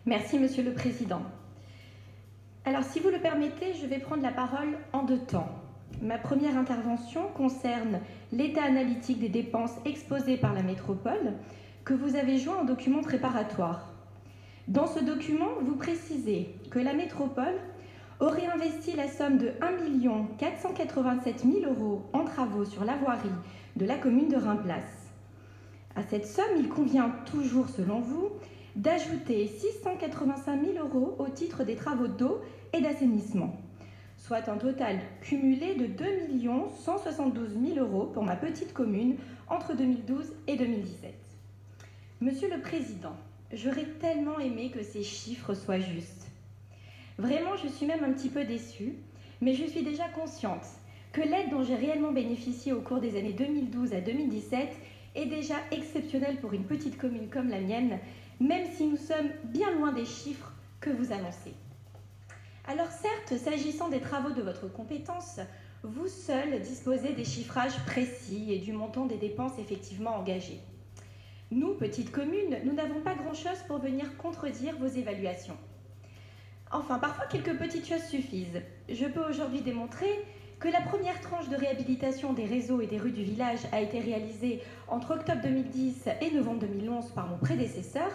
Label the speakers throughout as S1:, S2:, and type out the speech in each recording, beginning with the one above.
S1: Merci, Monsieur le Président. Alors, si vous le permettez, je vais prendre la parole en deux temps. Ma première intervention concerne l'état analytique des dépenses exposées par la métropole que vous avez joint en document préparatoire. Dans ce document, vous précisez que la métropole aurait investi la somme de 1 487 000 € en travaux sur la voirie de la commune de Reims-Place. À cette somme, il convient toujours, selon vous, d'ajouter 685 000 € au titre des travaux d'eau et d'assainissement, soit un total cumulé de 2 172 000 € pour ma petite commune entre 2012 et 2017. Monsieur le Président, j'aurais tellement aimé que ces chiffres soient justes. Vraiment, je suis même un petit peu déçue, mais je suis déjà consciente que l'aide dont j'ai réellement bénéficié au cours des années 2012 à 2017 est déjà exceptionnelle pour une petite commune comme la mienne, même si nous sommes bien loin des chiffres que vous annoncez. Alors certes, s'agissant des travaux de votre compétence, vous seul disposez des chiffrages précis et du montant des dépenses effectivement engagées. Nous, petite commune, nous n'avons pas grand-chose pour venir contredire vos évaluations. Enfin, parfois quelques petites choses suffisent. Je peux aujourd'hui démontrer que la première tranche de réhabilitation des réseaux et des rues du village a été réalisée entre octobre 2010 et novembre 2011 par mon prédécesseur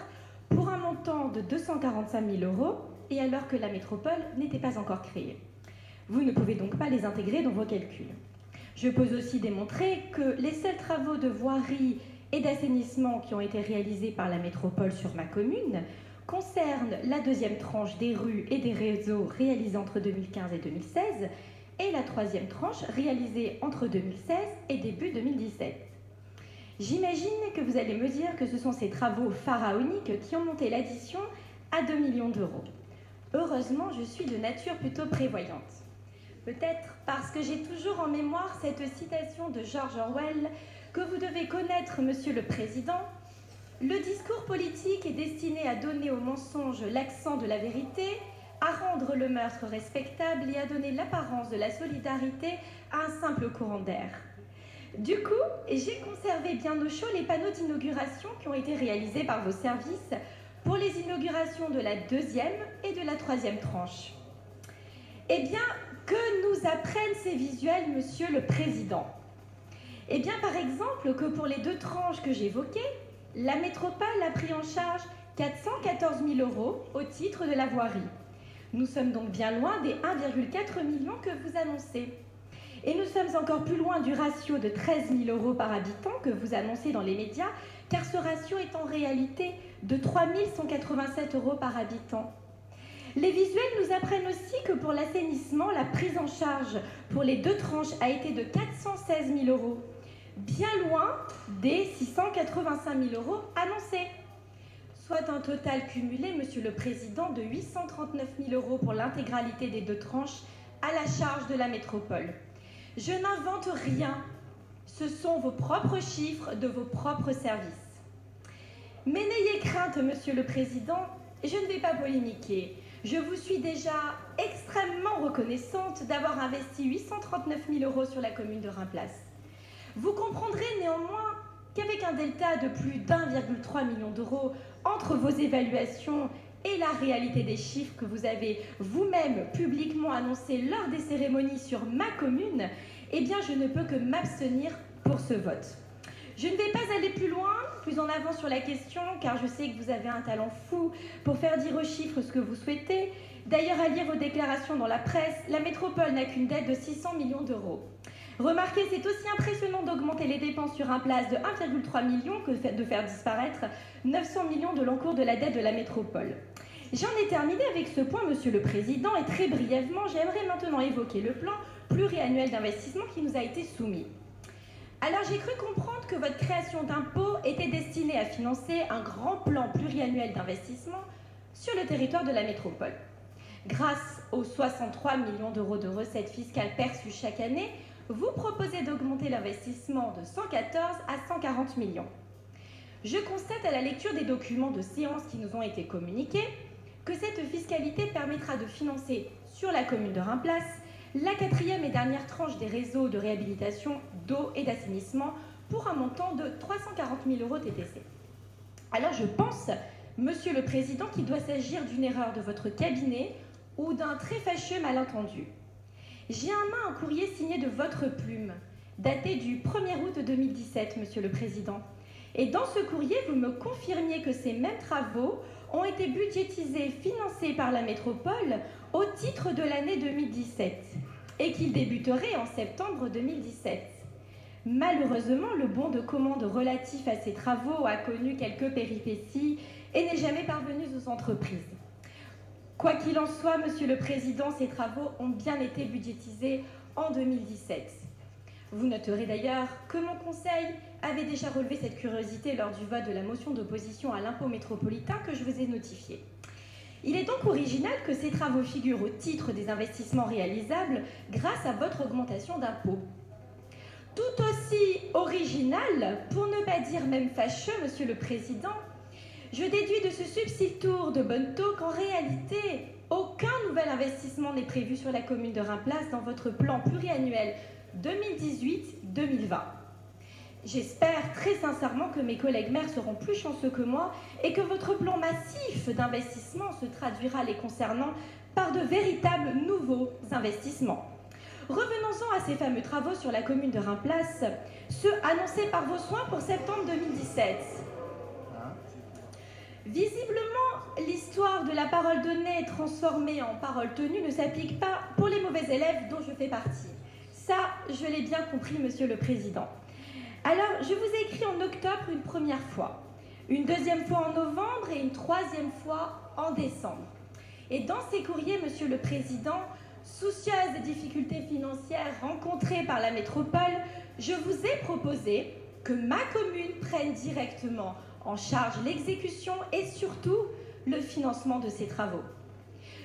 S1: pour un montant de 245 000 € et alors que la métropole n'était pas encore créée. Vous ne pouvez donc pas les intégrer dans vos calculs. Je peux aussi démontrer que les seuls travaux de voirie et d'assainissement qui ont été réalisés par la métropole sur ma commune concernent la deuxième tranche des rues et des réseaux réalisés entre 2015 et 2016 et la troisième tranche réalisée entre 2016 et début 2017. J'imagine que vous allez me dire que ce sont ces travaux pharaoniques qui ont monté l'addition à 2 millions d'euros. Heureusement, je suis de nature plutôt prévoyante. Peut-être parce que j'ai toujours en mémoire cette citation de George Orwell que vous devez connaître, Monsieur le Président. Le discours politique est destiné à donner au mensonge l'accent de la vérité, à rendre le meurtre respectable et à donner l'apparence de la solidarité à un simple courant d'air. Du coup, j'ai conservé bien au chaud les panneaux d'inauguration qui ont été réalisés par vos services pour les inaugurations de la deuxième et de la troisième tranche. Eh bien, que nous apprennent ces visuels, Monsieur le Président? Eh bien, par exemple, que pour les deux tranches que j'évoquais, la métropole a pris en charge 414 000 € au titre de la voirie. Nous sommes donc bien loin des 1,4 million que vous annoncez. Et nous sommes encore plus loin du ratio de 13 000 € par habitant que vous annoncez dans les médias, car ce ratio est en réalité de 3 187 € par habitant. Les visuels nous apprennent aussi que pour l'assainissement, la prise en charge pour les deux tranches a été de 416 000 €, bien loin des 685 000 € annoncés. Soit un total cumulé, Monsieur le Président, de 839 000 € pour l'intégralité des deux tranches à la charge de la métropole. Je n'invente rien, ce sont vos propres chiffres de vos propres services. Mais n'ayez crainte, Monsieur le Président, je ne vais pas polémiquer. Je vous suis déjà extrêmement reconnaissante d'avoir investi 839 000 € sur la commune de Reims-Place. Vous comprendrez néanmoins qu'avec un delta de plus d'1,3 million d'euros entre vos évaluations et la réalité des chiffres que vous avez vous-même publiquement annoncés lors des cérémonies sur ma commune, eh bien je ne peux que m'abstenir pour ce vote. Je ne vais pas aller plus en avant sur la question, car je sais que vous avez un talent fou pour faire dire aux chiffres ce que vous souhaitez. D'ailleurs, à lire vos déclarations dans la presse, la métropole n'a qu'une dette de 600 millions d'euros. Remarquez, c'est aussi impressionnant d'augmenter les dépenses sur un place de 1,3 million que de faire disparaître 900 millions de l'encours de la dette de la métropole. J'en ai terminé avec ce point, Monsieur le Président, et très brièvement, j'aimerais maintenant évoquer le plan pluriannuel d'investissement qui nous a été soumis. Alors, j'ai cru comprendre que votre création d'impôt était destinée à financer un grand plan pluriannuel d'investissement sur le territoire de la métropole. Grâce aux 63 millions d'euros de recettes fiscales perçues chaque année, vous proposez d'augmenter l'investissement de 114 à 140 millions. Je constate à la lecture des documents de séance qui nous ont été communiqués que cette fiscalité permettra de financer sur la commune de Reims-Place la quatrième et dernière tranche des réseaux de réhabilitation d'eau et d'assainissement pour un montant de 340 000 € TTC. Alors je pense Monsieur le Président, qu'il doit s'agir d'une erreur de votre cabinet ou d'un très fâcheux malentendu. J'ai en main un courrier signé de votre plume, daté du 1er août 2017, Monsieur le Président. Et dans ce courrier, vous me confirmiez que ces mêmes travaux ont été budgétisés, financés par la métropole au titre de l'année 2017 et qu'ils débuteraient en septembre 2017. Malheureusement, le bon de commande relatif à ces travaux a connu quelques péripéties et n'est jamais parvenu aux entreprises. Quoi qu'il en soit, Monsieur le Président, ces travaux ont bien été budgétisés en 2017. Vous noterez d'ailleurs que mon conseil avait déjà relevé cette curiosité lors du vote de la motion d'opposition à l'impôt métropolitain que je vous ai notifié. Il est donc original que ces travaux figurent au titre des investissements réalisables grâce à votre augmentation d'impôts. Tout aussi original, pour ne pas dire même fâcheux, Monsieur le Président, je déduis de ce substitut de Bonnetot qu'en réalité, aucun nouvel investissement n'est prévu sur la commune de Reims-Place dans votre plan pluriannuel 2018-2020. J'espère très sincèrement que mes collègues maires seront plus chanceux que moi et que votre plan massif d'investissement se traduira les concernant par de véritables nouveaux investissements. Revenons-en à ces fameux travaux sur la commune de Reims-Place, ceux annoncés par vos soins pour septembre 2017. Visiblement, l'histoire de la parole donnée transformée en parole tenue ne s'applique pas pour les mauvais élèves dont je fais partie. Ça, je l'ai bien compris, Monsieur le Président. Alors, je vous ai écrit en octobre une première fois, une deuxième fois en novembre et une troisième fois en décembre. Et dans ces courriers, Monsieur le Président, soucieuse des difficultés financières rencontrées par la métropole, je vous ai proposé que ma commune prenne directement en charge l'exécution et surtout le financement de ces travaux.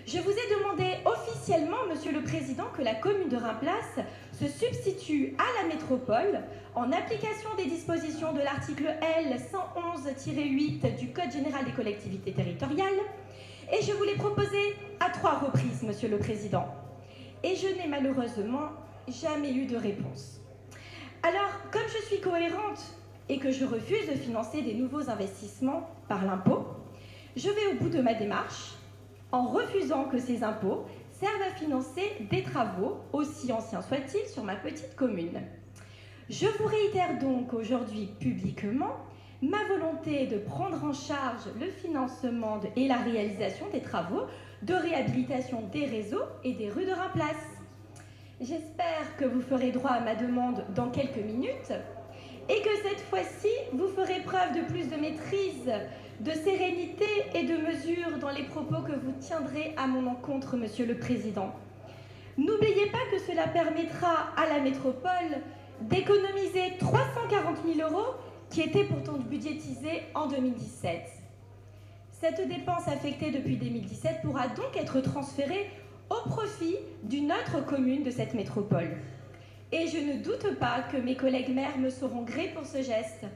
S1: Je vous ai demandé officiellement, Monsieur le Président, que la commune de Reims-Place se substitue à la métropole en application des dispositions de l'article L 111-8 du Code général des collectivités territoriales. Et je vous l'ai proposé à 3 reprises, Monsieur le Président. Et je n'ai malheureusement jamais eu de réponse. Alors, comme je suis cohérente et que je refuse de financer des nouveaux investissements par l'impôt, je vais au bout de ma démarche en refusant que ces impôts servent à financer des travaux, aussi anciens soient-ils, sur ma petite commune. Je vous réitère donc aujourd'hui publiquement ma volonté de prendre en charge le financement et la réalisation des travaux de réhabilitation des réseaux et des rues de Reims-Place. J'espère que vous ferez droit à ma demande dans quelques minutes et que cette fois-ci, vous ferez preuve de plus de maîtrise, de sérénité et de mesure dans les propos que vous tiendrez à mon encontre, Monsieur le Président. N'oubliez pas que cela permettra à la métropole d'économiser 340 000 € qui étaient pourtant budgétisés en 2017. Cette dépense affectée depuis 2017 pourra donc être transférée au profit d'une autre commune de cette métropole. Et je ne doute pas que mes collègues maires me sauront gré pour ce geste.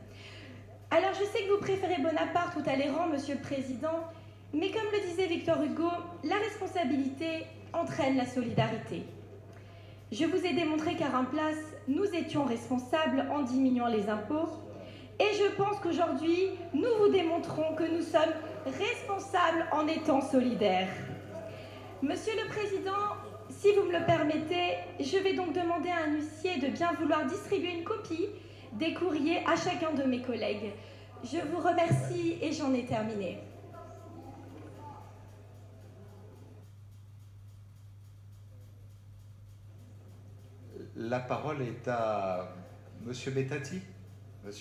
S1: Alors je sais que vous préférez Bonaparte ou Talleyrand, Monsieur le Président, mais comme le disait Victor Hugo, la responsabilité entraîne la solidarité. Je vous ai démontré qu'à Reims-Place, nous étions responsables en diminuant les impôts, et je pense qu'aujourd'hui, nous vous démontrons que nous sommes responsables en étant solidaires. Monsieur le Président, si vous me le permettez, je vais donc demander à un huissier de bien vouloir distribuer une copie des courriers à chacun de mes collègues. Je vous remercie et j'en ai terminé.
S2: La parole est à Monsieur Bettati. Monsieur